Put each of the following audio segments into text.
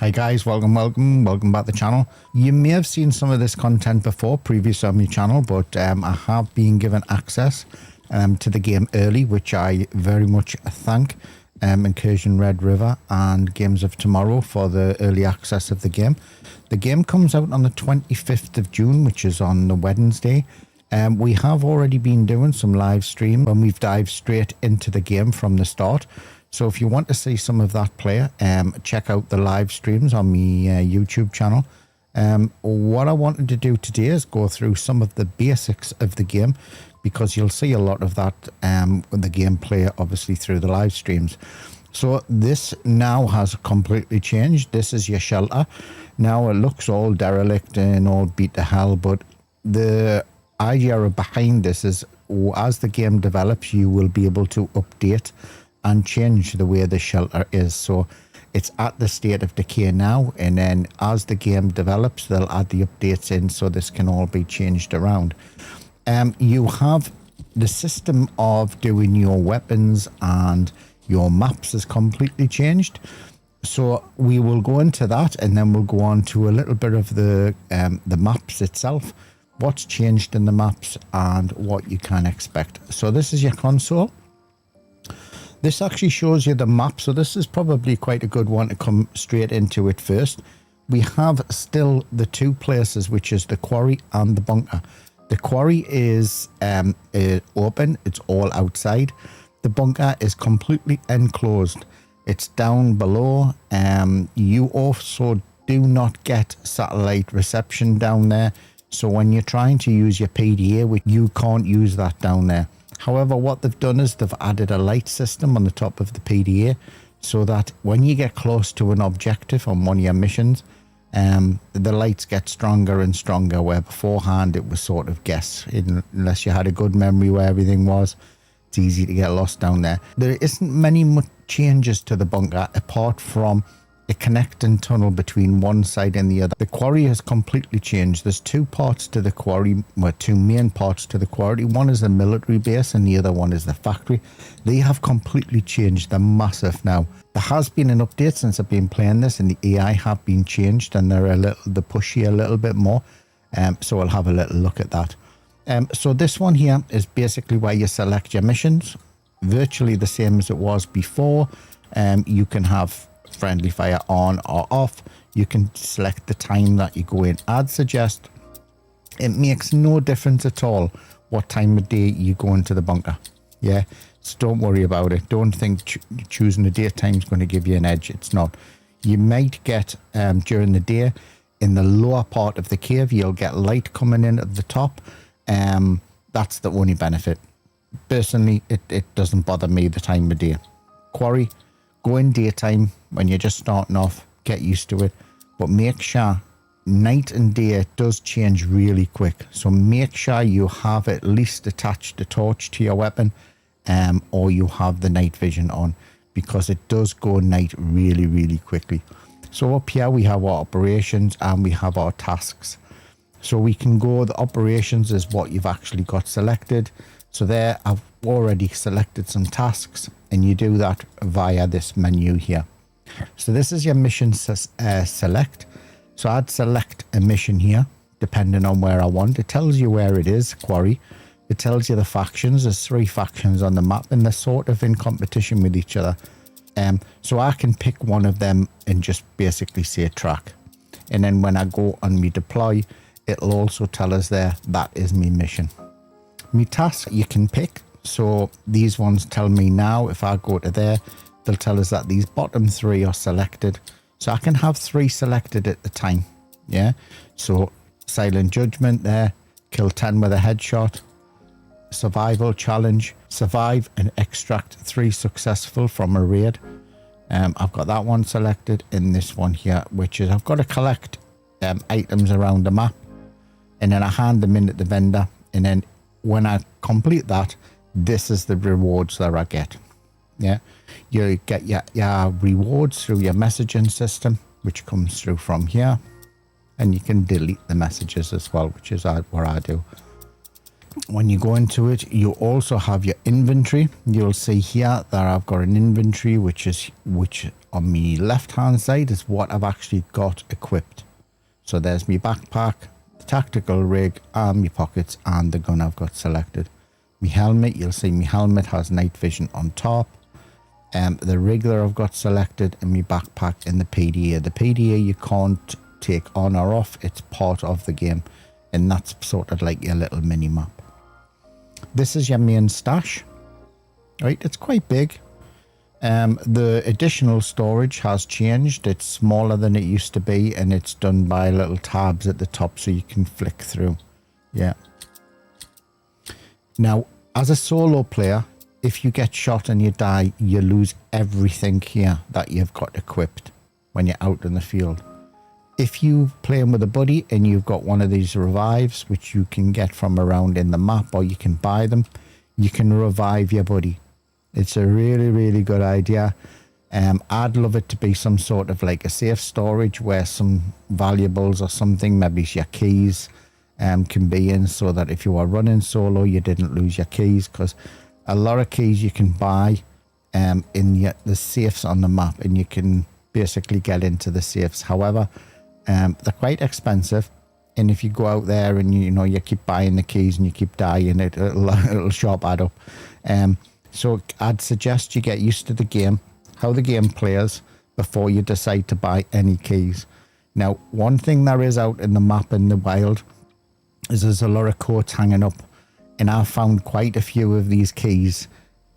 Hi guys, welcome back to the channel. You may have seen some of this content before previously on my channel, but I have been given access to the game early, which I very much thank Incursion Red River and Games of Tomorrow for the early access of the game. The game comes out on the 25th of June, which is on the Wednesday. We have already been doing some live stream and we've dived straight into the game from the start. So if you want to see some of that play, check out the live streams on my YouTube channel. What I wanted to do today is go through some of the basics of the game, because you'll see a lot of that the gameplay obviously through the live streams. So this now has completely changed. This is your shelter. Now it looks all derelict and all beat to hell, but the idea behind this is as the game develops, you will be able to update and change the way the shelter is. So it's at the state of decay now, and then as the game develops, they'll add the updates in so this can all be changed around. You have the system of doing your weapons and your maps is completely changed. So we will go into that, and then we'll go on to a little bit of the maps itself, what's changed in the maps and what you can expect. So this is your console. This actually shows you the map, so this is probably quite a good one to come straight into it first. We have still the two places, which is the quarry and the bunker. The quarry is open, it's all outside. The bunker is completely enclosed. It's down below. You also do not get satellite reception down there. So when you're trying to use your PDA, you can't use that down there. However, what they've done is they've added a light system on the top of the PDA, so that when you get close to an objective on one of your missions, the lights get stronger and stronger, where beforehand it was sort of guess, unless you had a good memory where everything was. It's easy to get lost down there. There isn't many much changes to the bunker apart from a connecting tunnel between one side and the other. The quarry has completely changed. There's two parts to the quarry, well, two main parts to the quarry. One is the military base and the other one is the factory. They have completely changed. They're massive now. There has been an update since I've been playing this, and the AI have been changed, and they push you a little bit more. So I'll have a little look at that. So this one here is basically where you select your missions, virtually the same as it was before. You can have friendly fire on or off. You can select the time that you go in. I'd suggest it makes no difference at all what time of day you go into the bunker. Yeah, so don't worry about it. Don't think choosing the daytime is going to give you an edge. It's not. You might get during the day in the lower part of the cave, you'll get light coming in at the top. That's the only benefit. Personally, it doesn't bother me the time of day. Quarry, go in daytime when you're just starting off, get used to it, but make sure night and day does change really quick. So make sure you have at least attached a torch to your weapon, or you have the night vision on, because it does go night really, really quickly. So up here we have our operations and we have our tasks. So we can go, the operations is what you've actually got selected. So there I've already selected some tasks, and you do that via this menu here. So this is your mission select. So I'd select a mission here, depending on where I want. It tells you where it is, quarry. It tells you the factions. There's 3 factions on the map, and they're sort of in competition with each other. So I can pick one of them and just basically say track. And then when I go on me deploy, it'll also tell us there, that is me mission. Me task you can pick. So these ones tell me now, if I go to there, they'll tell us that these bottom 3 are selected. So I can have 3 selected at the time. Yeah. So silent judgment there, kill 10 with a headshot, survival challenge, survive and extract 3 successful from a raid. I've got that one selected in this one here, which is I've got to collect items around the map, and then I hand them in at the vendor, and then when I complete that, this is the rewards that I get. Yeah, you get your rewards through your messaging system, which comes through from here, and you can delete the messages as well, which is what I do. When you go into it, you also have your inventory. You'll see here that I've got an inventory which on my left hand side is what I've actually got equipped. So there's my backpack, the tactical rig, and my pockets, and the gun I've got selected. My helmet, you'll see my helmet has night vision on top. The rig that I've got selected, in my backpack, and the PDA. The PDA you can't take on or off, it's part of the game, and that's sort of like your little mini map. This is your main stash, right? It's quite big. The additional storage has changed. It's smaller than it used to be, and it's done by little tabs at the top so you can flick through. Yeah. Now, as a solo player, if you get shot and you die, you lose everything here that you've got equipped when you're out in the field. If you're playing with a buddy and you've got one of these revives, which you can get from around in the map, or you can buy them, you can revive your buddy. It's a really, really good idea. I'd love it to be some sort of like a safe storage where some valuables or something, maybe your keys, can be in, so that if you are running solo, you didn't lose your keys, because a lot of keys you can buy in the safes on the map, and you can basically get into the safes. However, they're quite expensive, and if you go out there and you keep buying the keys and you keep dying, it'll sharp add up. So I'd suggest you get used to the game, how the game plays, before you decide to buy any keys. Now, one thing there is out in the map in the wild is there's a lot of coats hanging up, and I've found quite a few of these keys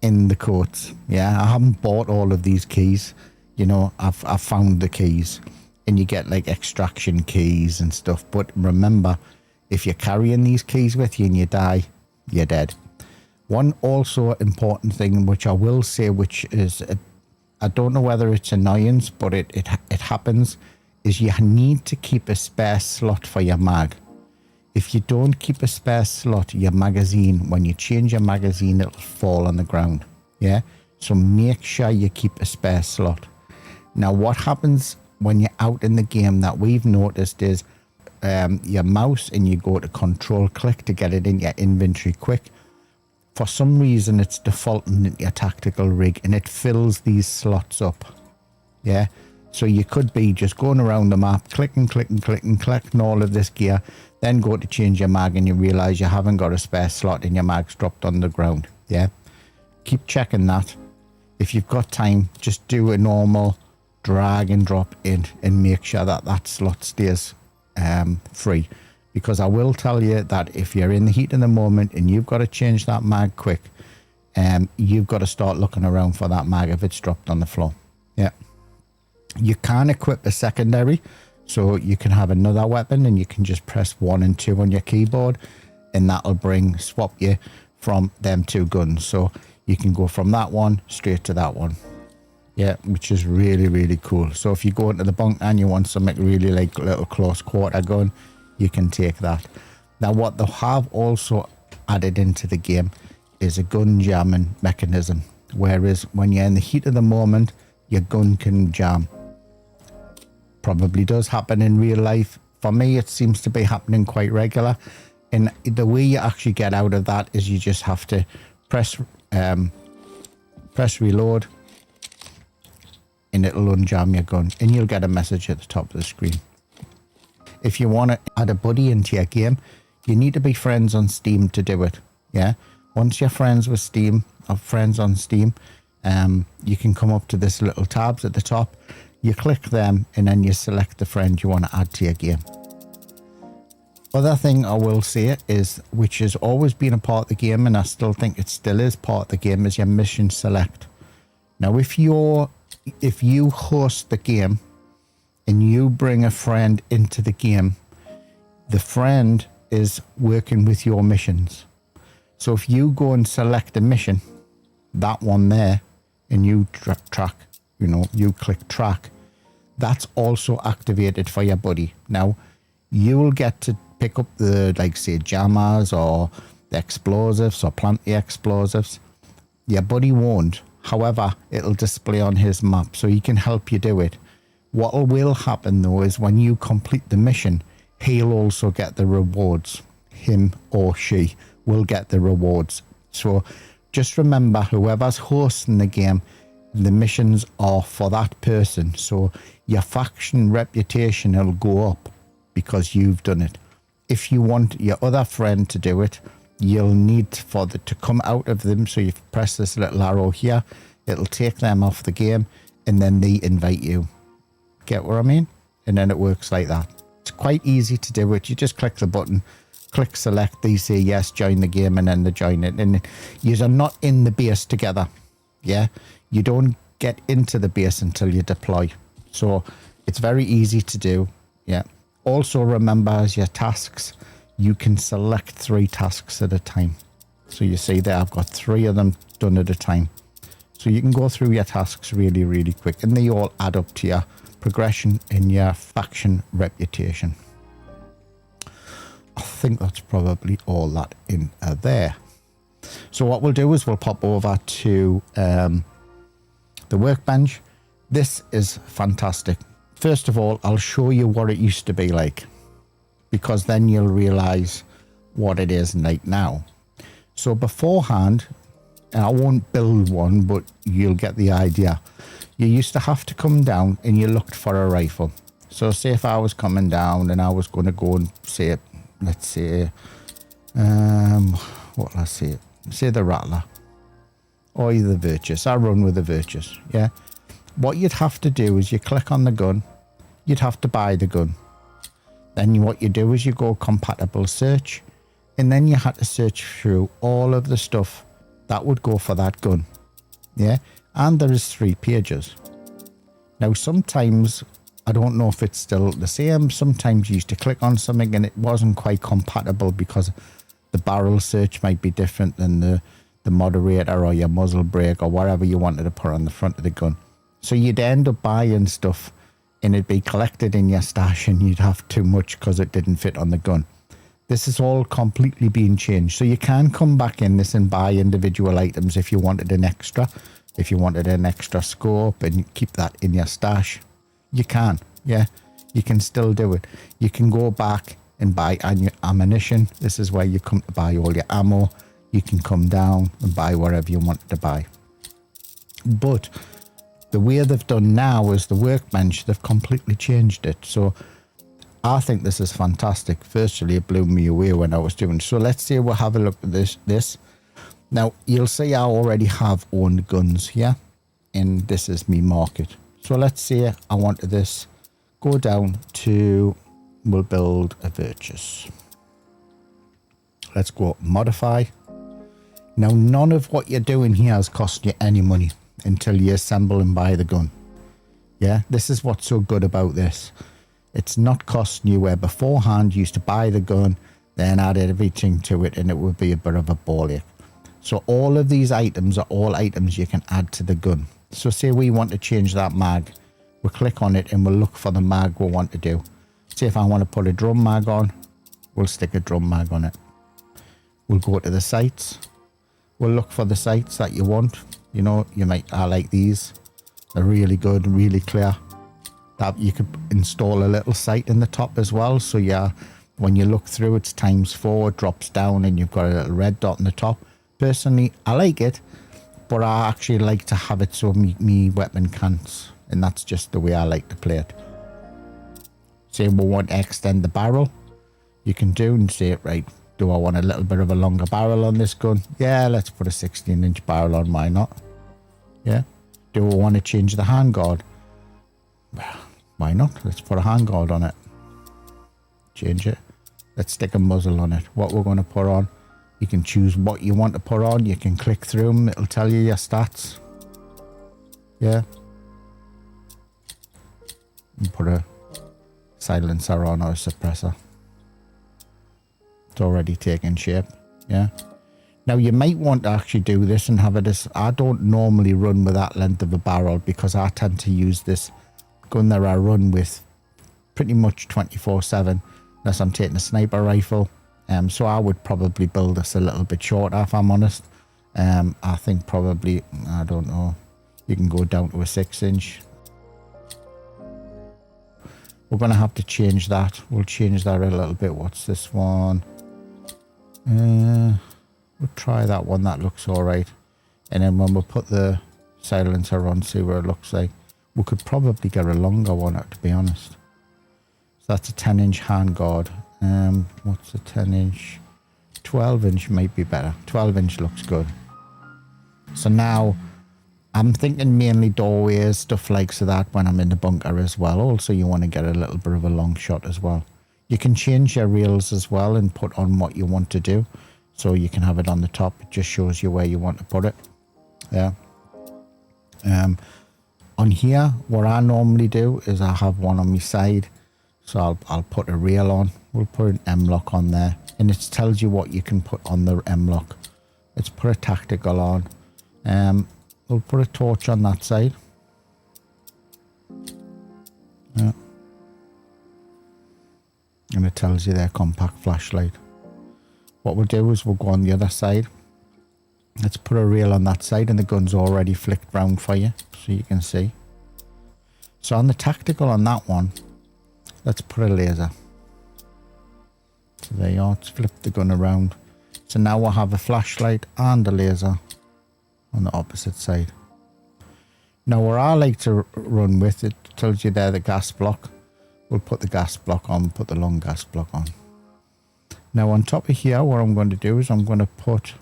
in the coats. Yeah, I haven't bought all of these keys. I've found the keys, and you get like extraction keys and stuff. But remember, if you're carrying these keys with you and you die, you're dead. One also important thing, which I will say, which is, I don't know whether it's annoyance, but it happens, is you need to keep a spare slot for your mag. If you don't keep a spare slot, your magazine, when you change your magazine, it'll fall on the ground. Yeah, so make sure you keep a spare slot. Now, what happens when you're out in the game that we've noticed is your mouse, and you go to control click to get it in your inventory quick. For some reason, it's defaulting into your tactical rig, and it fills these slots up. Yeah, so you could be just going around the map, clicking, collecting all of this gear, then go to change your mag, and you realize you haven't got a spare slot and your mag's dropped on the ground. Yeah, keep checking that. If you've got time, just do a normal drag and drop in, and make sure that that slot stays free. Because I will tell you that if you're in the heat of the moment and you've got to change that mag quick, you've got to start looking around for that mag if it's dropped on the floor. Yeah, you can equip a secondary, so you can have another weapon, and you can just press 1 and 2 on your keyboard, and that'll swap you from them two guns. So you can go from that one straight to that one. Yeah, which is really, really cool. So if you go into the bunker and you want something really like a little close quarter gun, you can take that. Now, what they have also added into the game is a gun jamming mechanism, whereas when you're in the heat of the moment, your gun can jam. Probably does happen in real life. For me, it seems to be happening quite regular, and the way you actually get out of that is you just have to press reload, and it'll unjam your gun, and you'll get a message at the top of the screen. If you want to add a buddy into your game, you need to be friends on Steam to do it. Yeah, once you're friends with Steam, or friends on Steam, you can come up to this little tabs at the top. You click them, and then you select the friend you want to add to your game. Other thing I will say is, which has always been a part of the game, and I still think it still is part of the game, is your mission select. Now, if you host the game and you bring a friend into the game, the friend is working with your missions. So if you go and select a mission, that one there, and you you click track, that's also activated for your buddy. Now, you'll get to pick up the, like, say, jammers or the explosives, or plant the explosives. Your buddy won't. However, it'll display on his map, so he can help you do it. What will happen, though, is when you complete the mission, he'll also get the rewards. Him or she will get the rewards. So just remember, whoever's hosting the game the missions are for that person. So your faction reputation will go up because you've done it. If you want your other friend to do it, you'll need for the to come out of them. So you press this little arrow here, it'll take them off the game, and then they invite you. Get what I mean? And then it works like that. It's quite easy to do it. You just click the button, click select, they say yes, join the game, and then they join it. And you are not in the base together. Yeah, you don't get into the base until you deploy. So it's very easy to do. Yeah. Also remember, as your tasks, you can select 3 tasks at a time. So you see there, I've got 3 of them done at a time. So you can go through your tasks really, really quick, and they all add up to your progression in your faction reputation. I think that's probably all that in there. So what we'll do is we'll pop over to the workbench. This is fantastic. First of all, I'll show you what it used to be like, because then you'll realize what it is like now. So beforehand, and I won't build one, but you'll get the idea. You used to have to come down and you looked for a rifle. So say if I was coming down and I was going to go and say, let's say, what will I say? Say the Rattler or the Virtus. I run with the Virtus. Yeah. What you'd have to do is you click on the gun. You'd have to buy the gun. Then what you do is you go compatible search, and then you had to search through all of the stuff that would go for that gun. Yeah. And there is 3 pages. Now sometimes, I don't know if it's still the same, sometimes you used to click on something and it wasn't quite compatible because the barrel search might be different than the moderator or your muzzle brake or whatever you wanted to put on the front of the gun. So you'd end up buying stuff and it'd be collected in your stash and you'd have too much because it didn't fit on the gun. This is all completely being changed. So you can come back in this and buy individual items if you wanted an extra. If you wanted an extra scope and keep that in your stash, you can. Yeah, you can still do it. You can go back and buy ammunition. This is where you come to buy all your ammo. You can come down and buy whatever you want to buy. But the way they've done now is the workbench, they've completely changed it. So I think this is fantastic. Firstly, it blew me away when I was doing it. So let's say we'll have a look at this. Now, you'll see I already have owned guns here, and this is me market. So let's say I want this, go down to, we'll build a Virtus. Let's go modify. Now, none of what you're doing here has cost you any money until you assemble and buy the gun. Yeah, this is what's so good about this. It's not costing you, where beforehand you used to buy the gun, then add everything to it, and it would be a bit of a ball ache. So all of these items are all items you can add to the gun. So say we want to change that mag. We'll click on it and we'll look for the mag we want to do. Say if I want to put a drum mag on, we'll stick a drum mag on it. We'll go to the sights. We'll look for the sights that you want. You know, I like these. They're really good, really clear. That you could install a little sight in the top as well. So yeah, when you look through, it's ×4, drops down and you've got a little red dot on the top. Personally, I like it, but I actually like to have it so me weapon can't, and that's just the way I like to play it. Say we want to extend the barrel, you can do and say, right, do I want a little bit of a longer barrel on this gun? Yeah, let's put a 16-inch barrel on, why not? Yeah. Do I want to change the handguard? Why not? Let's put a handguard on it. Change it. Let's stick a muzzle on it. What we're going to put on, you can choose what you want to put on. You can click through them. It'll tell you your stats. Yeah. And put a silencer on or a suppressor. It's already taken shape. Yeah. Now you might want to actually do this and have it as, I don't normally run with that length of a barrel because I tend to use this gun that I run with pretty much 24/7 unless I'm taking a sniper rifle. So I would probably build this a little bit shorter if I'm honest. I think probably, I don't know, you can go down to a 6-inch. We're going to have to change that. We'll change that a little bit. What's this one? We'll try that one. That looks all right. And then when we put the silencer on, see what it looks like. We could probably get a longer one, to be honest. So that's a 10-inch handguard. What's a 10-inch? 12-inch might be better. 12-inch looks good. So now I'm thinking mainly doorways, stuff like so that when I'm in the bunker as well. Also, you want to get a little bit of a long shot as well. You can change your rails as well and put on what you want to do. So you can have it on the top. It just shows you where you want to put it. Yeah. On here, what I normally do is I have one on my side. So I'll put a rail on. We'll put an M-lock on there. And it tells you what you can put on the M-lock. Let's put a tactical on. We'll put a torch on that side. Yeah. And it tells you their compact flashlight. What we'll do is we'll go on the other side. Let's put a rail on that side and the gun's already flicked round for you so you can see. So on the tactical on that one, let's put a laser. So there you are, it's flipped the gun around. So now we'll have a flashlight and a laser on the opposite side. Now where I like to run with, it tells you there the gas block. We'll put the gas block on, put the long gas block on. Now on top of here, what I'm going to do is I'm going to put,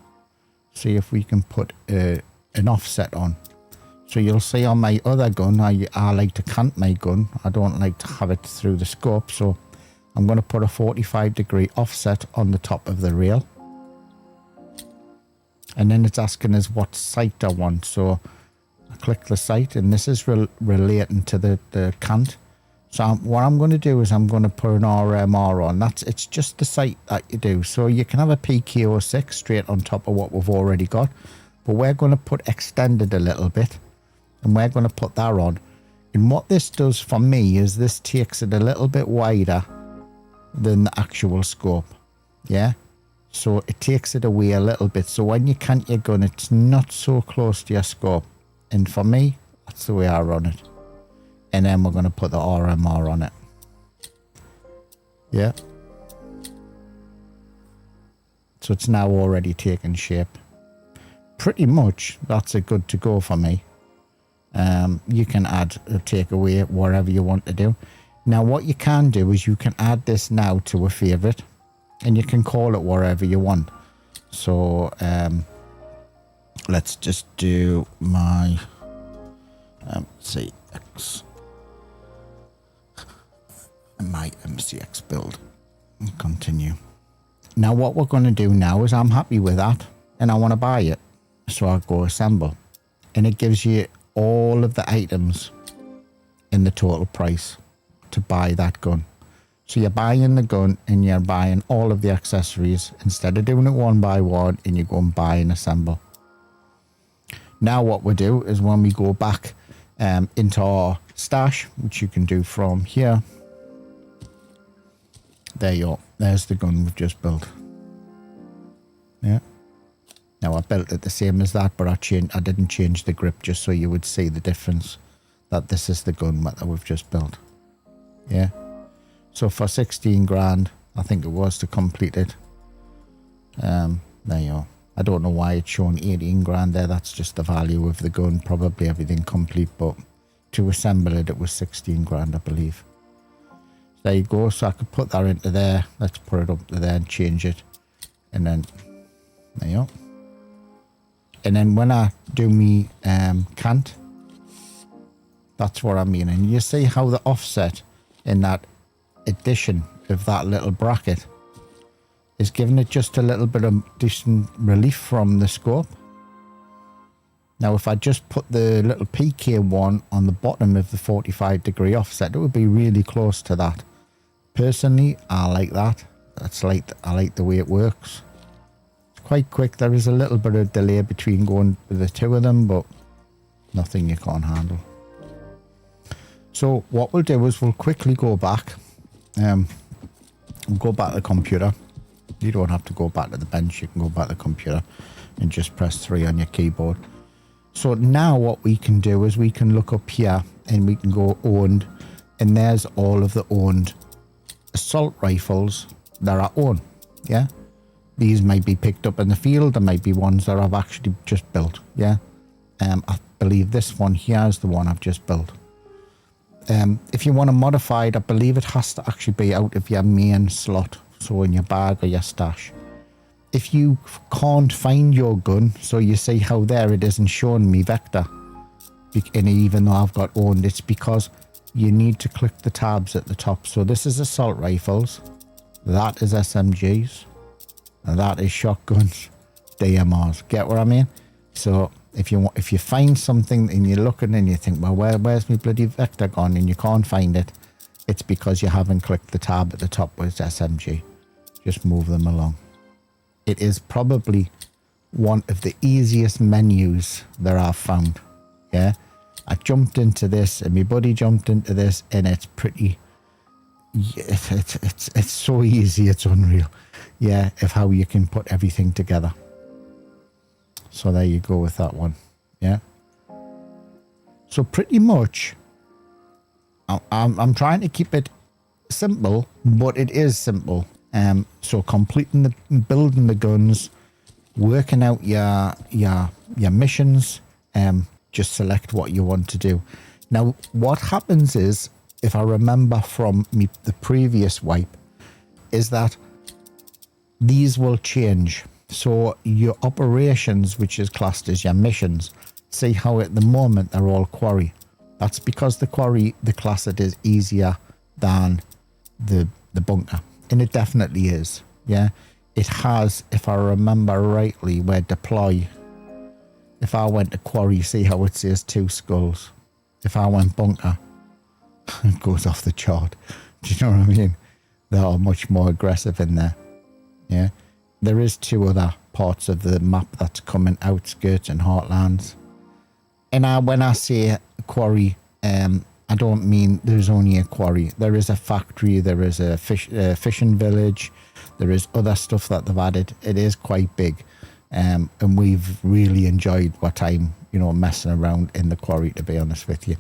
see if we can put an offset on. So you'll see on my other gun, I like to cant my gun. I don't like to have it through the scope. So I'm going to put a 45-degree offset on the top of the rail. And then it's asking us what sight I want. So I click the sight and this is relating to the cant. So what I'm going to do is I'm going to put an RMR on. It's just the sight that you do. So you can have a PK06 straight on top of what we've already got. But we're going to put extended a little bit. And we're going to put that on. And what this does for me is this takes it a little bit wider than the actual scope. Yeah. So it takes it away a little bit. So when you cant your gun, it's not so close to your scope. And for me, that's the way I run it. And then we're going to put the RMR on it. Yeah. So it's now already taken shape. Pretty much, that's a good to go for me. You can add or take away whatever you want to do. Now what you can do is you can add this now to a favorite. And you can call it whatever you want. So let's just do my say X. My MCX build and continue. Now what we're going to do now is I'm happy with that and I want to buy it. So I'll go assemble and it gives you all of the items in the total price to buy that gun. So you're buying the gun and you're buying all of the accessories instead of doing it one by one and you go and buy and assemble. Now what we do is when we go back into our stash, which you can do from here. There you are. There's the gun we've just built. Yeah. Now I built it the same as that, but I didn't change the grip just so you would see the difference that this is the gun that we've just built. Yeah. So for 16 grand, I think it was to complete it. There you are. I don't know why it's showing 18 grand there. That's just the value of the gun. Probably everything complete, but to assemble it, it was 16 grand, I believe. There you go. So I could put that into there. Let's put it up to there and change it. And then, there you go. And then when I do me cant, that's what I mean. And you see how the offset in that addition of that little bracket is giving it just a little bit of decent relief from the scope. Now if I just put the little PK one on the bottom of the 45-degree offset, it would be really close to that. Personally, I like that. I like the way it works. It's quite quick. There is a little bit of delay between going with the two of them, but nothing you can't handle. So what we'll do is we'll quickly go back. We'll go back to the computer. You don't have to go back to the bench. You can go back to the computer and just press 3 on your keyboard. So now what we can do is we can look up here and we can go owned, and there's all of the owned assault rifles that are owned. Yeah, these might be picked up in the field. There might be ones that I've actually just built. Yeah, I believe this one here is the one I've just built. If you want to modify it, I believe it has to actually be out of your main slot, so in your bag or your stash. If you can't find your gun, so you see how there it isn't showing me vector, and even though I've got owned, it's because you need to click the tabs at the top. So this is assault rifles, that is SMGs, and that is shotguns, DMRs. Get what I mean? So if you find something and you're looking and you think, well, where's my bloody vector gone, and you can't find it, it's because you haven't clicked the tab at the top where it's SMG. Just move them along. It is probably one of the easiest menus that I've found. Yeah, I jumped into this and my buddy jumped into this, and it's pretty, it's so easy, it's unreal. Yeah, of how you can put everything together. So there you go with that one. Yeah. So pretty much, I'm trying to keep it simple, but it is simple. So completing building the guns, working out your missions. Just select what you want to do. Now, what happens is, if I remember from the previous wipe, is that these will change. So your operations, which is classed as your missions, see how at the moment they're all quarry. That's because the quarry, the class it is easier than the bunker. And it definitely is. Yeah. It has, if I remember rightly, where deploy. If I went to quarry, see how it says 2 skulls. If I went bunker, it goes off the chart. Do you know what I mean? They are much more aggressive in there. Yeah. There is 2 other parts of the map that's coming, outskirts and heartlands. And when I say quarry, I don't mean there's only a quarry. There is a factory, there is a fishing village, there is other stuff that they've added. It is quite big. And we've really enjoyed our time, messing around in the quarry, to be honest with you.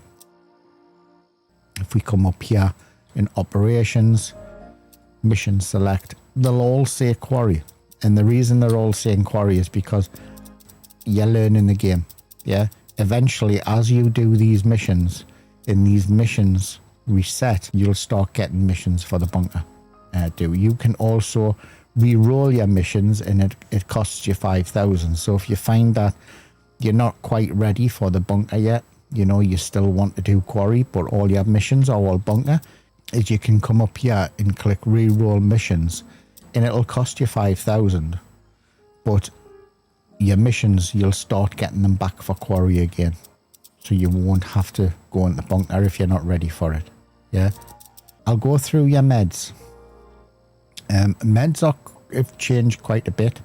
If we come up here in operations, mission select, they'll all say quarry. And the reason they're all saying quarry is because you're learning the game. Yeah. Eventually, as you do these missions, and these missions reset, you'll start getting missions for the bunker. You can also re-roll your missions, and it costs you 5,000. So if you find that you're not quite ready for the bunker yet, you still want to do quarry, but all your missions are all bunker, is you can come up here and click re-roll missions, and it'll cost you 5,000. But your missions, you'll start getting them back for quarry again. So you won't have to go in the bunker if you're not ready for it. Yeah. I'll go through your meds. Meds have changed quite a bit.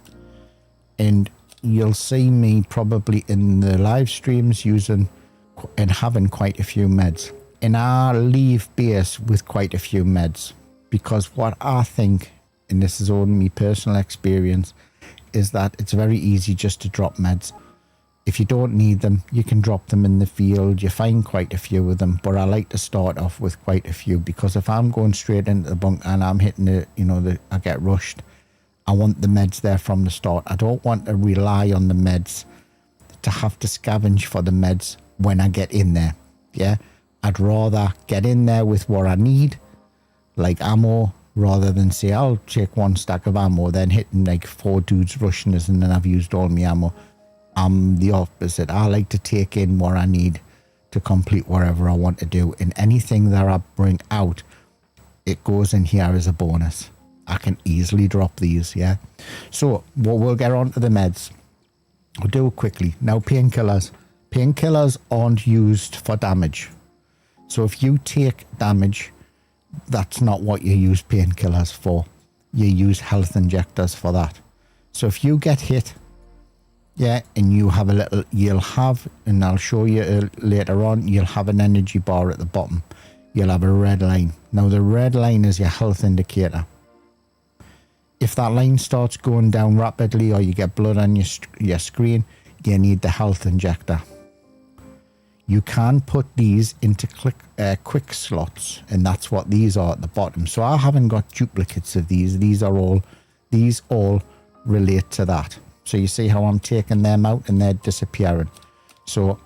And you'll see me probably in the live streams using and having quite a few meds. And I leave base with quite a few meds. Because what I think, and this is only my personal experience, is that it's very easy just to drop meds. If you don't need them, you can drop them in the field. You find quite a few of them, but I like to start off with quite a few, because if I'm going straight into the bunker and I'm hitting I get rushed, I want the meds there from the start. I don't want to rely on the meds to have to scavenge for the meds when I get in there. Yeah, I'd rather get in there with what I need, like ammo, rather than say I'll take 1 stack of ammo, then hitting like 4 dudes rushing us and then I've used all my ammo. I'm the opposite. I like to take in what I need to complete whatever I want to do. And anything that I bring out, it goes in here as a bonus. I can easily drop these, yeah? So, we'll get on to the meds. I'll do it quickly. Now, painkillers. Painkillers aren't used for damage. So, if you take damage, that's not what you use painkillers for. You use health injectors for that. So, if you get hit, yeah, and you'll have, and I'll show you later on, you'll have an energy bar at the bottom. You'll have a red line. Now, the red line is your health indicator. If that line starts going down rapidly, or you get blood on your screen, you need the health injector. You can put these into quick slots, and that's what these are at the bottom. So I haven't got duplicates of these. These all relate to that. So you see how I'm taking them out and they're disappearing. So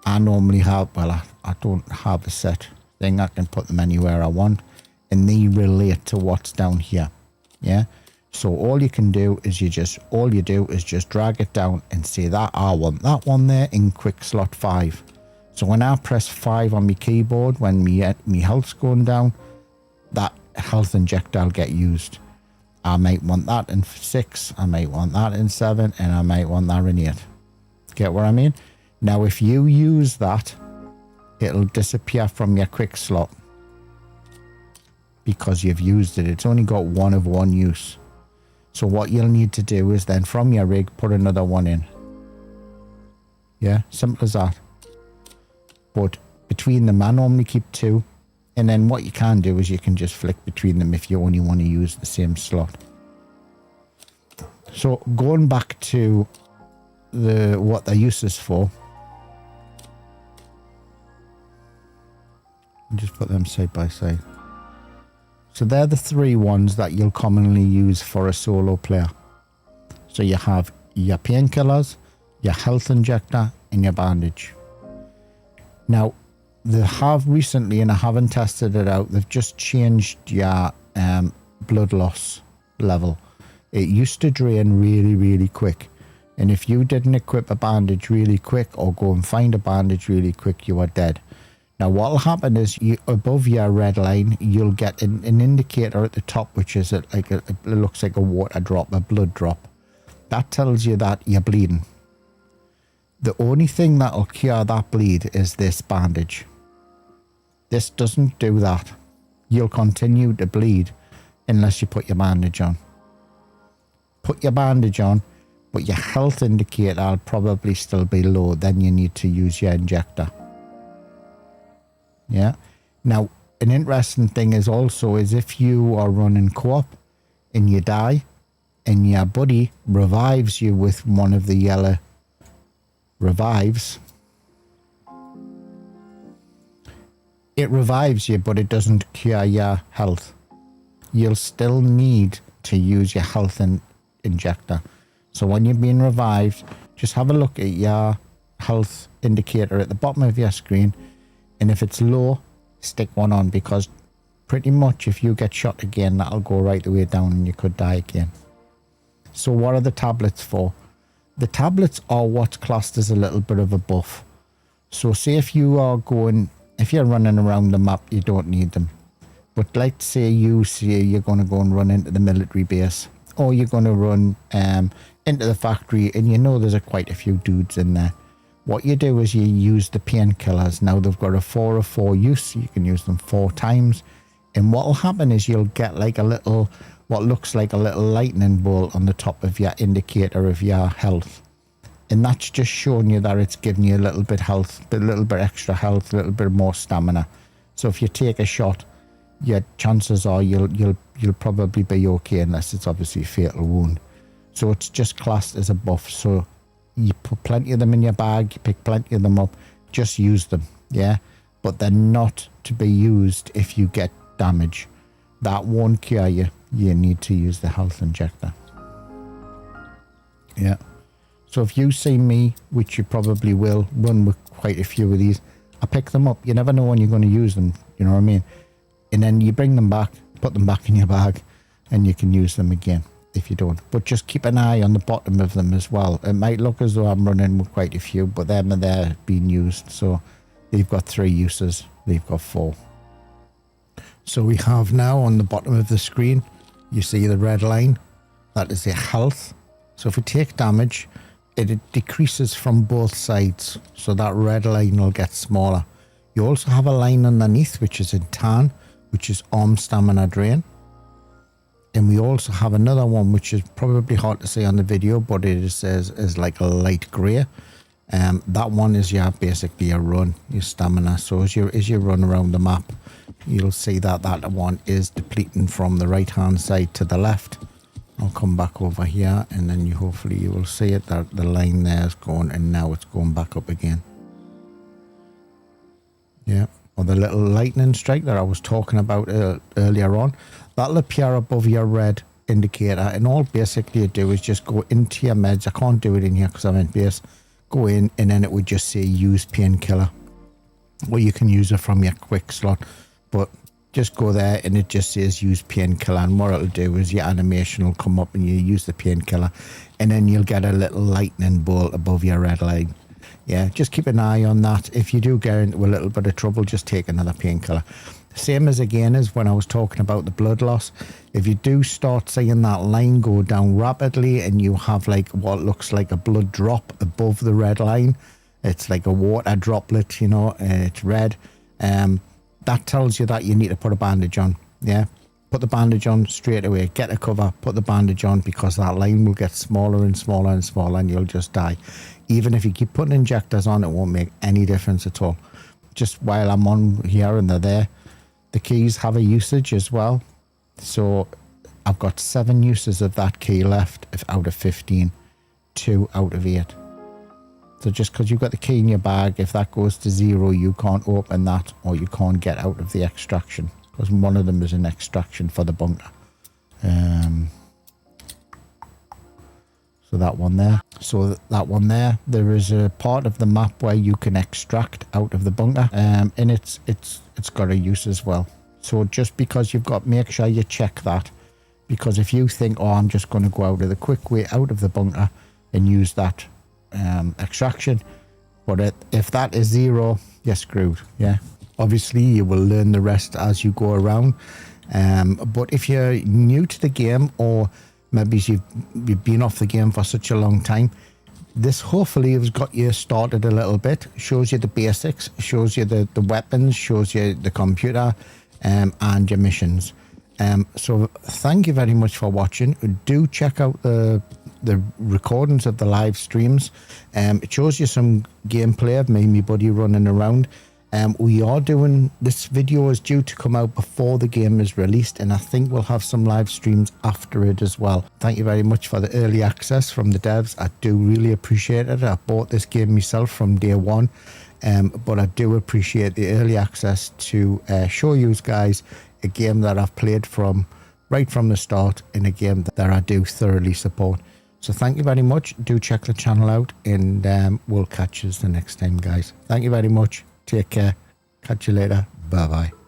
I normally have, well, I don't have a set thing. I can put them anywhere I want, and they relate to what's down here. Yeah. So all you can do is all you do is just drag it down and say that I want that one there in quick slot 5. So when I press 5 on my keyboard, when me health's going down, that health injector will get used. I might want that in 6, I might want that in 7, and I might want that in 8. Get what I mean? Now if you use that, it'll disappear from your quick slot because you've used it. It's only got one of one use. So what you'll need to do is then from your rig, put another one in. Yeah, simple as that. But between them, I normally keep 2. And then what you can do is you can just flick between them if you only want to use the same slot. So going back to what their use is for. Just put them side by side. So they're the 3 ones that you'll commonly use for a solo player. So you have your painkillers, your health injector, and your bandage. Now, they have recently, and I haven't tested it out, they've just changed your blood loss level. It used to drain really, really quick. And if you didn't equip a bandage really quick or go and find a bandage really quick, you are dead. Now what will happen is above your red line, you'll get an indicator at the top, which is it looks like a water drop, a blood drop. That tells you that you're bleeding. The only thing that will cure that bleed is this bandage. This doesn't do that. You'll continue to bleed unless you put your bandage on. Put your bandage on, but your health indicator will probably still be low. Then you need to use your injector. Yeah. Now, an interesting thing is also is if you are running co-op and you die and your buddy revives you with one of the yellow revives, it revives you, but it doesn't cure your health. You'll still need to use your health injector. So when you're being revived, just have a look at your health indicator at the bottom of your screen. And if it's low, stick one on, because pretty much if you get shot again, that'll go right the way down and you could die again. So what are the tablets for? The tablets are what's classed as a little bit of a buff. So say if you're running around the map, you don't need them. But let's say you're going to go and run into the military base, or you're going to run into the factory and you know there's quite a few dudes in there. What you do is you use the painkillers. Now they've got a 4 of 4 use. You can use them 4 times. And what will happen is you'll get like a little, what looks like a little lightning bolt on the top of your indicator of your health. And that's just showing you that it's giving you a little bit health, a little bit extra health, a little bit more stamina. So if you take a shot, your chances are you'll probably be okay, unless it's obviously a fatal wound. So it's just classed as a buff. So you put plenty of them in your bag, you pick plenty of them up, just use them, yeah? But they're not to be used if you get damage. That won't cure you. You need to use the health injector. Yeah. So if you see me, which you probably will, run with quite a few of these, I pick them up. You never know when you're going to use them, you know what I mean? And then you bring them back, put them back in your bag, and you can use them again if you don't. But just keep an eye on the bottom of them as well. It might look as though I'm running with quite a few, but them are there being used. So they've got 3 uses. They've got 4. So we have now on the bottom of the screen, you see the red line. That is their health. So if we take damage, it decreases from both sides. So that red line will get smaller. You also have a line underneath, which is in tan, which is arm stamina drain. And we also have another one, which is probably hard to see on the video, but it is like a light grey. That one is basically your run, your stamina. So as you run around the map, you'll see that one is depleting from the right hand side to the left. I'll come back over here, and then hopefully you will see it, that the line there is going, and now it's going back up again. Yeah, or the little lightning strike that I was talking about earlier on, that'll appear above your red indicator, and all basically you do is just go into your meds. I can't do it in here because I'm in base. go in, and then it would just say use painkiller, or you can use it from your quick slot, but just go there and it just says use painkiller, and what it'll do is your animation will come up and you use the painkiller, and then you'll get a little lightning bolt above your red line. Yeah, just keep an eye on that. If you do get into a little bit of trouble, just take another painkiller. Same as again as when I was talking about the blood loss. If you do start seeing that line go down rapidly and you have like what looks like a blood drop above the red line, it's like a water droplet, you know, it's red. That tells you that you need to put a bandage on. Yeah, put the bandage on straight away. Get a cover, put the bandage on, because that line will get smaller and smaller and smaller and you'll just die. Even if you keep putting injectors on, it won't make any difference at all. Just while I'm on here and they're there, the keys have a usage as well. So I've got 7 uses of that key left out of 15, 2 out of 8. So just because you've got the key in your bag, if that goes to 0, you can't open that, or you can't get out of the extraction, because one of them is an extraction for the bunker. So that one there. So that one there, there is a part of the map where you can extract out of the bunker, and it's got a use as well. So just because you've got, make sure you check that, because if you think, oh, I'm just going to go out of the quick way out of the bunker and use that extraction, but if that is 0, you're screwed. Yeah, obviously you will learn the rest as you go around, but if you're new to the game, or maybe you've been off the game for such a long time, this hopefully has got you started a little bit, shows you the basics, shows you the weapons, shows you the computer, and your missions. So thank you very much for watching. Do check out the recordings of the live streams. It shows you some gameplay of me and my buddy running around. We are doing, this video is due to come out before the game is released, and I think we'll have some live streams after it as well. Thank you very much for the early access from the devs. I do really appreciate it. I bought this game myself from day one, but I do appreciate the early access to show you guys a game that I've played right from the start, and a game that I do thoroughly support. So thank you very much. Do check the channel out, and we'll catch you the next time, guys. Thank you very much. Take care. Catch you later. Bye bye.